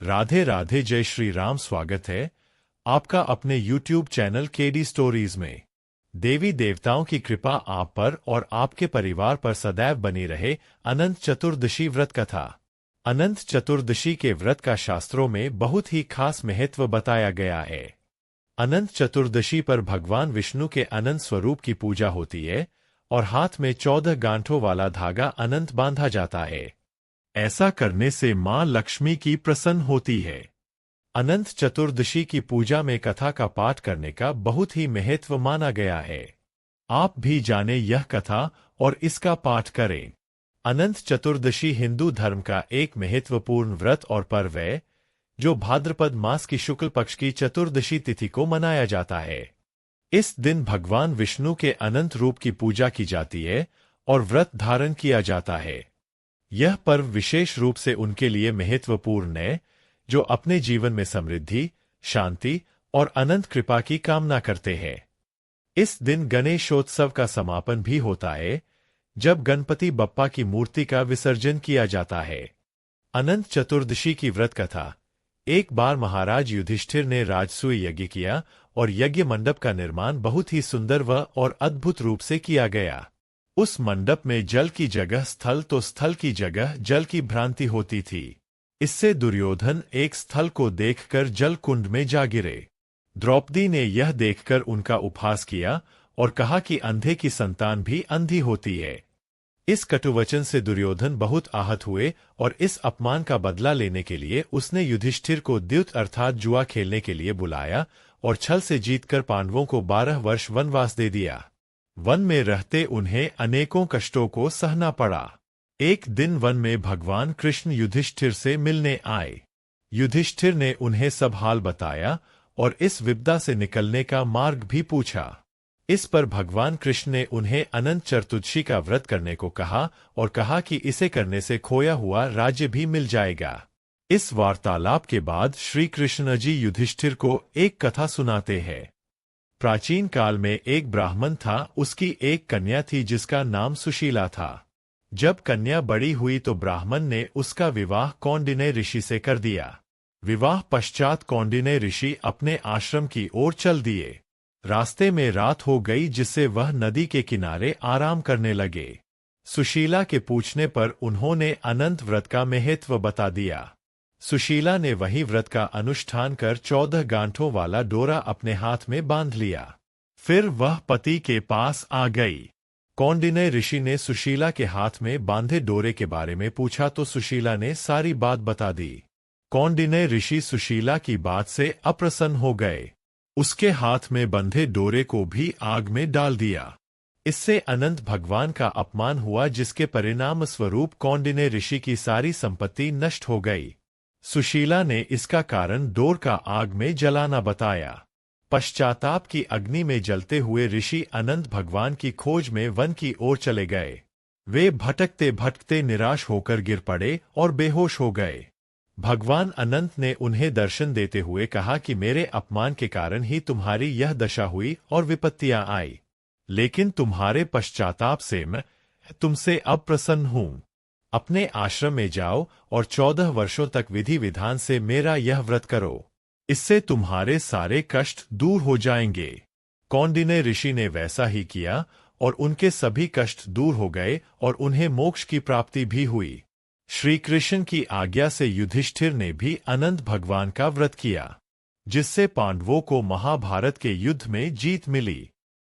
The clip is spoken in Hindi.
राधे राधे, जय श्री राम। स्वागत है आपका अपने YouTube चैनल केडी स्टोरीज में। देवी देवताओं की कृपा आप पर और आपके परिवार पर सदैव बनी रहे। अनंत चतुर्दशी व्रत कथा। अनंत चतुर्दशी के व्रत का शास्त्रों में बहुत ही खास महत्व बताया गया है। अनंत चतुर्दशी पर भगवान विष्णु के अनंत स्वरूप की पूजा होती है और हाथ में 14 गांठों वाला धागा अनंत बांधा जाता है। ऐसा करने से मां लक्ष्मी की प्रसन्न होती है। अनंत चतुर्दशी की पूजा में कथा का पाठ करने का बहुत ही महत्व माना गया है। आप भी जाने यह कथा और इसका पाठ करें। अनंत चतुर्दशी हिंदू धर्म का एक महत्वपूर्ण व्रत और पर्व है, जो भाद्रपद मास की शुक्ल पक्ष की चतुर्दशी तिथि को मनाया जाता है। इस दिन भगवान विष्णु के अनंत रूप की पूजा की जाती है और व्रत धारण किया जाता है। यह पर्व विशेष रूप से उनके लिए महत्वपूर्ण है जो अपने जीवन में समृद्धि, शांति और अनंत कृपा की कामना करते हैं। इस दिन गणेशोत्सव का समापन भी होता है, जब गणपति बप्पा की मूर्ति का विसर्जन किया जाता है। अनंत चतुर्दशी की व्रत कथा। एक बार महाराज युधिष्ठिर ने राजसूय यज्ञ किया और यज्ञ मंडप का निर्माण बहुत ही सुंदर और अद्भुत रूप से किया गया। उस मंडप में जल की जगह स्थल तो स्थल की जगह जल की भ्रांति होती थी। इससे दुर्योधन एक स्थल को देखकर जल कुंड में जा गिरे। द्रौपदी ने यह देखकर उनका उपहास किया और कहा कि अंधे की संतान भी अंधी होती है। इस कटुवचन से दुर्योधन बहुत आहत हुए और इस अपमान का बदला लेने के लिए उसने युधिष्ठिर को द्यूत अर्थात जुआ खेलने के लिए बुलाया और छल से जीतकर पांडवों को 12 वर्ष वनवास दे दिया। वन में रहते उन्हें अनेकों कष्टों को सहना पड़ा। एक दिन वन में भगवान कृष्ण युधिष्ठिर से मिलने आए। युधिष्ठिर ने उन्हें सब हाल बताया और इस विपदा से निकलने का मार्ग भी पूछा। इस पर भगवान कृष्ण ने उन्हें अनंत चतुर्दशी का व्रत करने को कहा और कहा कि इसे करने से खोया हुआ राज्य भी मिल जाएगा। इस वार्तालाप के बाद श्री कृष्ण जी युधिष्ठिर को एक कथा सुनाते हैं। प्राचीन काल में एक ब्राह्मण था, उसकी एक कन्या थी जिसका नाम सुशीला था। जब कन्या बड़ी हुई तो ब्राह्मण ने उसका विवाह कौंडिन्य ऋषि से कर दिया। विवाह पश्चात कौंडिन्य ऋषि अपने आश्रम की ओर चल दिए। रास्ते में रात हो गई, जिससे वह नदी के किनारे आराम करने लगे। सुशीला के पूछने पर उन्होंने अनंत व्रत का महत्व बता दिया। सुशीला ने वही व्रत का अनुष्ठान कर 14 गांठों वाला डोरा अपने हाथ में बांध लिया। फिर वह पति के पास आ गई। कौंडिन्य ऋषि ने सुशीला के हाथ में बांधे डोरे के बारे में पूछा तो सुशीला ने सारी बात बता दी। कौंडिन्य ऋषि सुशीला की बात से अप्रसन्न हो गए। उसके हाथ में बंधे डोरे को भी आग में डाल दिया। इससे अनंत भगवान का अपमान हुआ, जिसके परिणाम स्वरूप कौंडिन्य ऋषि की सारी संपत्ति नष्ट हो गई। सुशीला ने इसका कारण डोर का आग में जलाना बताया। पश्चाताप की अग्नि में जलते हुए ऋषि अनंत भगवान की खोज में वन की ओर चले गए। वे भटकते भटकते निराश होकर गिर पड़े और बेहोश हो गए। भगवान अनंत ने उन्हें दर्शन देते हुए कहा कि मेरे अपमान के कारण ही तुम्हारी यह दशा हुई और विपत्तियां आई, लेकिन तुम्हारे पश्चाताप से मैं तुमसे अब प्रसन्न हूँ। अपने आश्रम में जाओ और 14 वर्षों तक विधि विधान से मेरा यह व्रत करो। इससे तुम्हारे सारे कष्ट दूर हो जाएंगे। कौंडिन्य ऋषि ने वैसा ही किया और उनके सभी कष्ट दूर हो गए और उन्हें मोक्ष की प्राप्ति भी हुई। श्री कृष्ण की आज्ञा से युधिष्ठिर ने भी अनंत भगवान का व्रत किया, जिससे पांडवों को महाभारत के युद्ध में जीत मिली।